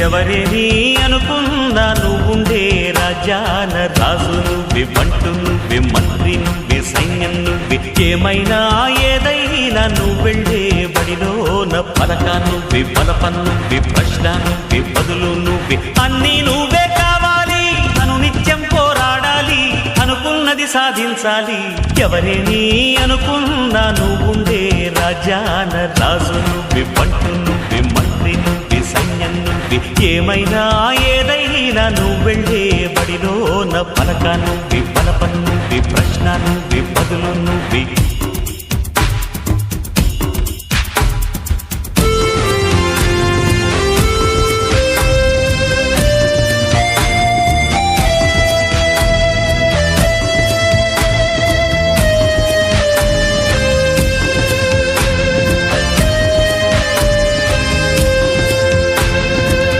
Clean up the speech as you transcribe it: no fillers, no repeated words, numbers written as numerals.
ఎవరేని అనుకున్నా నువ్వుండే రాజాన రాజు నువ్వే, బంటు నువ్వే, మంత్రి నువ్వే, సైన్యం నువ్వే, ఏమైనా ఏదైనా నువ్వెళ్ళే బడిలోన పలక నువ్వే, బలపం నువ్వే, ప్రశ్న నువ్వే, బదులు నువ్వే, అన్నీ నువ్వే కావాలి. అనునిత్యం పోరాడాలి, అనుకున్నది సాధించాలి. ఎవరేని అనుకున్నా నువ్వుండే రాజాన రాజు నువ్వే, బంటు నువ్వే, మంత్రి నువ్వే, సైన్యం నువ్వే, ఏమైనా ఏదైనా నువ్వెళ్ళే బడిలోన పలక నువ్వే, బలపం నువ్వే, ప్రశ్న నువ్వే, బదులు నువ్వే.